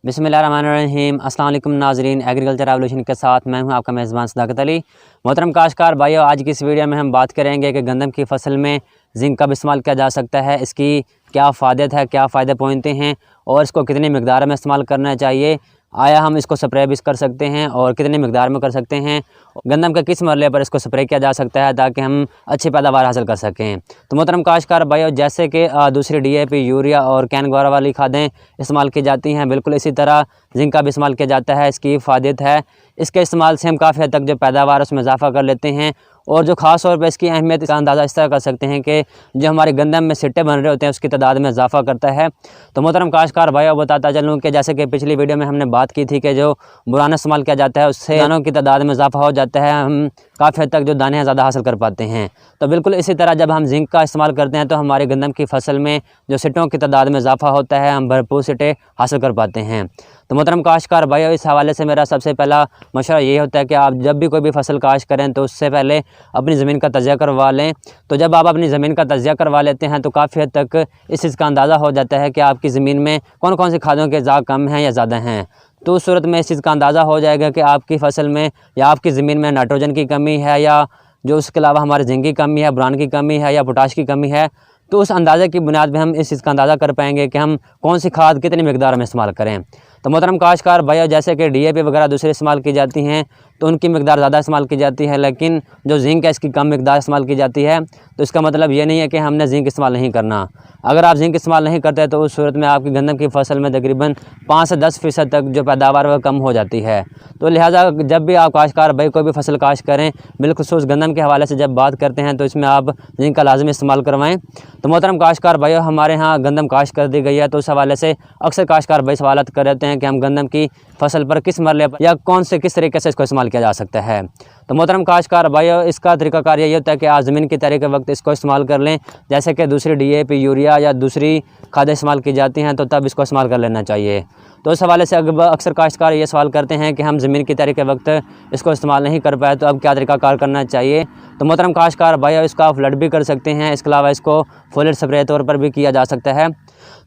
बिस्मिल्लाहिर्रहमानिर्रहीम। अस्सलाम वालेकुम नाज़रीन, एग्रीकल्चर रेवोल्यूशन के साथ मैं हूं आपका मेज़बान सदाकत अली। मोहतरम काश्तकार भाइयों, आज की इस वीडियो में हम बात करेंगे कि गंदम की फसल में जिंक कब इस्तेमाल किया जा सकता है, इसकी क्या फ़ायदे है, क्या फ़ायदे पहुँचते हैं और इसको कितनी मिकदार में इस्तेमाल करना चाहिए। आया हम इसको स्प्रे भी कर सकते हैं और कितनी मिकदार में कर सकते हैं। गंदम के किस मरले पर इसको स्प्रे किया जा सकता है ताकि हम अच्छी पैदावार हासिल कर सकें। तो मोहतरम काश्तकार भाइयों, जैसे कि दूसरी DAP, यूरिया और कैनगोरा वाली खादें इस्तेमाल की जाती हैं, बिल्कुल इसी तरह जिंक का भी इस्तेमाल किया जाता है। इसकी फ़ायदे है, इसके इस्तेमाल से हम काफ़ी हद तक जो पैदावार उसमें इजाफ़ा कर लेते हैं और जो ख़ास तौर पर इसकी अहमियत का अंदाज़ा इस तरह कर सकते हैं कि जो हमारे गंदम में सिट्टे बन रहे होते हैं उसकी तादाद में इजाफ़ा करता है। तो मोहतरम काश्तकार भाइयों, बताता चलूँ कि जैसे कि पिछली वीडियो में हमने बात की थी कि जो बुराना इस्तेमाल किया जाता है उससे दानों की तादाद में इजाफ़ा हो जाता है, हम काफ़ी हद तक जो दाने हैं ज़्यादा हासिल कर पाते हैं। तो बिल्कुल इसी तरह जब हम जिंक का इस्तेमाल करते हैं तो हमारे गंदम की फसल में जो सिट्टों की तादाद में इजाफ़ा होता है, हम भरपूर सिट्टे हासिल कर पाते हैं। तो मोहतरम काश्तकार भाइयों, इस हवाले से मेरा सबसे पहला मशवरा ये होता है कि आप जब भी कोई भी फसल काश्त करें तो उससे पहले अपनी ज़मीन का तजिया करवा लें। तो जब आप अपनी ज़मीन का तजिया करवा लेते हैं तो काफ़ी हद तक इस चीज़ का अंदाज़ा हो जाता है कि आपकी ज़मीन में कौन कौन सी खादों के अज़ा कम हैं या ज़्यादा हैं। तो उस सूरत में इस चीज़ का अंदाज़ा हो जाएगा कि आपकी फसल में या आपकी ज़मीन में नाइट्रोजन की कमी है या जो उसके अलावा हमारे जिंक की कमी है, बोरान की कमी है या पोटाश की कमी है। तो उस अंदाज़े की बुनियाद पे हम इस चीज़ का अंदाज़ा कर पाएंगे कि हम कौन सी खाद कितनी मिकदार में इस्तेमाल करें। तो मोहतरम काश्तकार भाइयों, जैसे कि DAP वगैरह दूसरी इस्तेमाल की जाती हैं तो उनकी मिकदार ज़्यादा इस्तेमाल की जाती है, लेकिन जो जिंक है इसकी कम मिकदार इस्तेमाल की जाती है। तो इसका मतलब ये नहीं है कि हमने जिंक इस्तेमाल नहीं करना। अगर आप जिंक इस्तेमाल नहीं करते तो उस सूरत में आपकी गंदम की फसल में तकरीबन 5 से 10% तक जो पैदावार वह कम हो जाती है। तो लिहाजा जब भी आप काश्तकार भाई कोई भी फसल काश्त करें, बिलखुसूस गंदम के हवाले से जब बात करते हैं तो इसमें आप जिंक का लाजमी इस्तेमाल करवाएँ। तो मोहतरम काश्तकार भाइयों, हमारे यहाँ गंदम काश्त कर दी गई है तो उस हवाले से अक्सर काश्तकार भाई सवालत कर रहते हैं कि हम गंदम की फसल पर किस मरले पर या किस तरीके से इसको इस्तेमाल किया जा सकता है। तो मोहतरम काश्तकार भाइयों, इसका तरीकाकार यही होता है कि आप ज़मीन की तैयारी के वक्त इसको इस्तेमाल कर लें। जैसे कि दूसरी DAP, यूरिया या दूसरी खादें इस्तेमाल की जाती हैं तो तब इसको इस्तेमाल कर लेना चाहिए। तो इस हवाले से अक्सर काश्तकार ये सवाल करते हैं कि हम ज़मीन की तैयारी के वक्त इसको इस्तेमाल नहीं कर पाए तो अब क्या तरीकाकार करना चाहिए। तो मोहतरम काश्तकार भाइयों, इसका आप फ्लड भी कर सकते हैं, इसके अलावा इसको फोलेट स्प्रे तौर पर भी किया जा सकता है।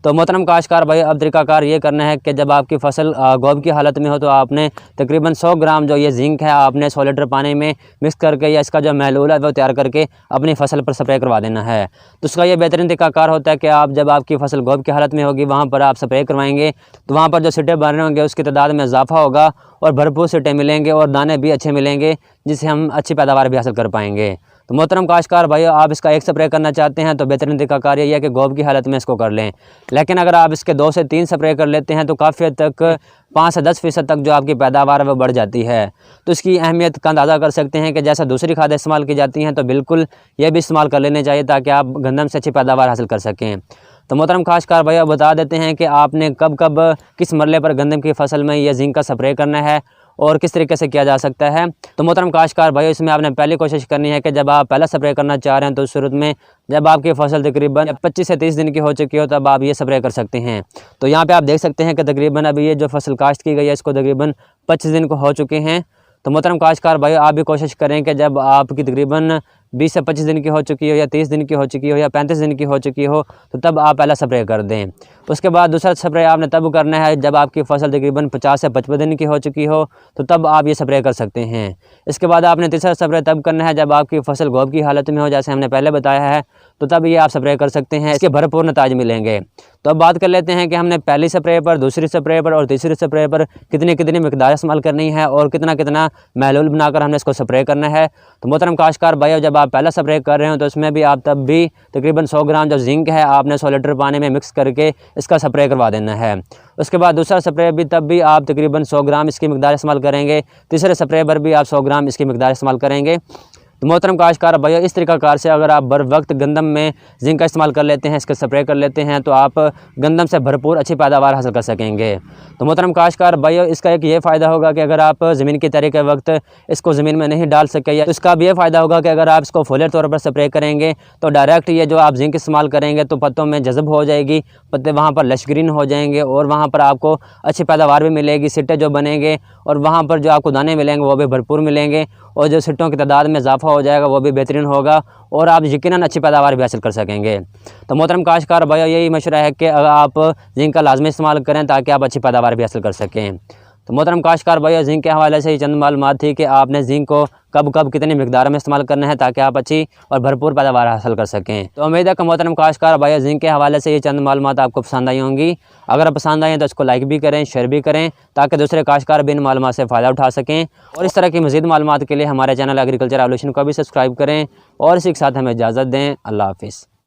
तो मोहतरम काश्तकार भाई, अब तरीकाकार ये करना है कि जब आपकी फसल गोब की हालत में हो तो आपने तकरीबन 100 ग्राम जो ये जिंक है आपने 100 लीटर पानी में मिक्स करके या इसका जो महलूल है वो तैयार करके अपनी फसल पर स्प्रे करवा देना है। तो उसका ये बेहतरीन तरीकाकार होता है कि आप जब आपकी फसल गोब की हालत में होगी वहाँ पर आप स्प्रे करवाएंगे तो वहाँ पर जो सिट्टे बन रहे होंगे उसकी तादाद में इजाफा होगा और भरपूर सिट्टे मिलेंगे और दाने भी अच्छे मिलेंगे, जिससे हम अच्छी पैदावार भी हासिल कर पाएंगे। तो मोहतरम काश्तकार भाइयों, आप इसका एक स्प्रे करना चाहते हैं तो बेहतरीन तरीकाकार यही है कि गोब की हालत में इसको कर लें। लेकिन अगर आप इसके 2 से 3 स्प्रे कर लेते हैं तो काफ़ी हद तक 5 से 10% तक जो आपकी पैदावार है वो बढ़ जाती है। तो इसकी अहमियत का अंदाज़ा कर सकते हैं कि जैसा दूसरी खादें इस्तेमाल की जाती हैं तो बिल्कुल ये भी इस्तेमाल कर लेने चाहिए ताकि आप गंदम से अच्छी पैदावार हासिल कर सकें। तो मोहतरम काश्तकार भाइयों, बता देते हैं कि आपने कब कब किस मरले पर गंदम की फसल में ये जिंक का स्प्रे करना है और किस तरीके से किया जा सकता है। तो मोहतरम काश्तकार भाइयों, इसमें आपने पहली कोशिश करनी है कि जब आप पहला स्प्रे करना चाह रहे हैं तो शुरू में जब आपकी फसल तकरीबन 25 से 30 दिन की हो चुकी हो तब आप ये स्प्रे कर सकते हैं। तो यहाँ पे आप देख सकते हैं कि तकरीबन अभी ये जो फसल काश्त की गई है इसको तकरीबन 25 दिन को हो चुके हैं। तो मोहतरम काश्तकार भाइयों, आप भी कोशिश करें कि जब आपकी तकरीबन 20 से 25 दिन की हो चुकी हो या 30 दिन की हो चुकी हो या 35 दिन की हो चुकी हो तो तब आप पहला स्प्रे कर दें। उसके बाद दूसरा स्प्रे आपने तब करना है जब आपकी फसल तकरीबन 50 से 55 दिन की हो चुकी हो तो तब आप ये स्प्रे कर सकते हैं। इसके बाद आपने तीसरा स्प्रे तब करना है जब आपकी फसल गोब की हालत में हो, जैसे हमने पहले बताया है, तो तब ये आप स्प्रे कर सकते हैं, इसके भरपूर नताज मिलेंगे। तो अब बात कर लेते हैं कि हमने पहली स्प्रे पर, दूसरी स्प्रे पर और तीसरी स्प्रे पर कितनी मिकदार इस्तेमाल करनी है और कितना महलूल बनाकर हमने इसको स्प्रे करना है। तो मोहतरम काश्तकार भाइयों, जब आप पहला स्प्रे कर रहे हो तो उसमें भी आप तब भी तकरीबन 100 ग्राम जो जिंक है आपने 100 लीटर पानी में मिक्स करके इसका स्प्रे करवा देना है। उसके बाद दूसरा स्प्रे भी तब भी आप तकरीबन 100 ग्राम इसकी मिकदार इस्तेमाल करेंगे। तीसरे स्प्रे पर भी आप 100 ग्राम इसकी मिकदार इस्तेमाल करेंगे। तो मोहतरम काश्तकार भाइयों, इस तरीकाकार से अगर आप बर वक्त गंदम में जिंक का इस्तेमाल कर लेते हैं, इसका स्प्रे कर लेते हैं तो आप गंदम से भरपूर अच्छी पैदावार हासिल कर सकेंगे। तो मोहतरम काश्तकार भाइयों, इसका एक ये फ़ायदा होगा कि अगर आप ज़मीन की तैयारी के वक्त इसको ज़मीन में नहीं डाल सके, या इसका भी ये फ़ायदा होगा कि अगर आप इसको फोलेट तौर पर स्प्रे करेंगे तो डायरेक्ट ये जो आप जिंक इस्तेमाल करेंगे तो पत्तों में जज़ब हो जाएगी, पत्ते वहाँ पर लश ग्रीन हो जाएंगे और वहाँ पर आपको अच्छी पैदावार भी मिलेगी, सिट्टे जो बनेंगे और वहाँ पर जो आपको दाने मिलेंगे वो भी भरपूर मिलेंगे और जो सिट्टों की तादाद में इजाफा हो जाएगा वो भी बेहतरीन होगा और आप यकीनन अच्छी पैदावार भी हासिल कर सकेंगे। तो मोहतरम काश्तकार भाइयों, यही मशवरा है कि अगर आप जिंक का लाजमी इस्तेमाल करें ताकि आप अच्छी पैदावार भी हासिल कर सकें। तो मोहतरम काश्तकार भाइयों, जिंक के हवाले से ही चंद मालूमात थी कि आपने जिंक को कब कब कितनी मिकदार में इस्तेमाल करना है ताकि आप अच्छी और भरपूर पैदावार हासिल कर सकें। तो उम्मीद है कि मोहतरम काश्तकार भाइयों, जिंक के हवाले से ये चंद मालूमात आपको पसंद आई होंगी। अगर पसंद आई तो इसको लाइक भी करें, शेयर भी करें ताकि दूसरे काश्तकार भी इन मालूमात से फ़ायदा उठा सकें। और इस तरह की मज़ीद मालूमात के लिए हमारे चैनल एग्रीकल्चर रेवोल्यूशन को भी सब्सक्राइब करें और इसी के साथ हमें इजाज़त दें। अल्लाह हाफ़िज़।